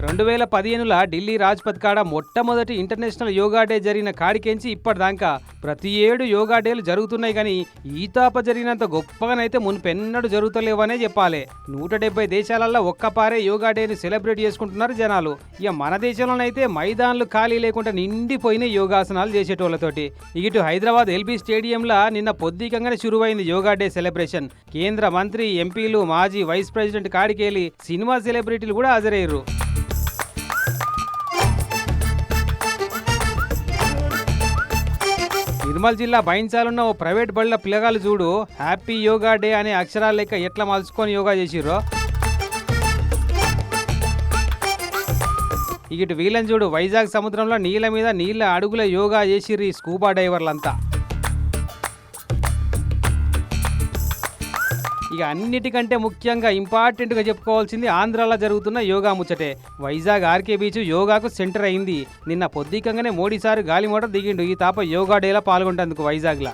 2015ల ఢిల్లీ రాజ్పథ్ కాడ మొట్టమొదటి international yoga day జరిగిన కాడికెంచి ఇప్పటిదాకా ప్రతి ఏడు యోగా డేలు జరుగుతున్నాయి కానీ ఈ తాప జరిగినంత గొప్పగానైతే మునుపెన్నడూ జరుగుతలేవనే చెప్పాలి. 170 దేశాలలో ఒక్కపారే యోగా డేని సెలబ్రేట్ చేసుకుంటున్నారు జనాలు. ఇక మన దేశంలోనైతే మైదాన్లు ఖాళీ లేకుండా నిండిపోయిన యోగాసనాలు చేసేటోళ్లతోటి. ఇటు హైదరాబాద్ ఎల్బీ స్టేడియంలో నిన్న పొద్దుకంగానే షురువైంది యోగా డే సెలబ్రేషన్. కేంద్ర మంత్రి, ఎంపీలు, మాజీ వైస్ ప్రెసిడెంట్ కాడికేలి సినిమా సెలబ్రిటీలు కూడా హాజరయ్యారు. నిర్మల్ జిల్లా బైన్సాలున్న ఓ ప్రైవేట్ బళ్ళ పిల్లగాలు చూడు హ్యాపీ యోగా డే అనే అక్షరాల లెక్క ఎట్లా మలుచుకొని యోగా చేసిర్రో. ఇటు వీళ్ళని చూడు వైజాగ్ సముద్రంలో నీళ్ళ మీద నీళ్ళ అడుగుల యోగా చేసిర్రు ఈ స్కూబా డైవర్లంతా. ఇక అన్నిటికంటే ముఖ్యంగా ఇంపార్టెంట్గా చెప్పుకోవాల్సింది ఆంధ్రాలో జరుగుతున్న యోగా ముచ్చటే. వైజాగ్ ఆర్కే బీచ్ యోగాకు సెంటర్ అయింది. నిన్న పొద్దుకంగానే మోడీ సారు గాలి మోటార్ దిగిండు ఈ తాప యోగా డేలా పాల్గొంటేందుకు వైజాగ్లో.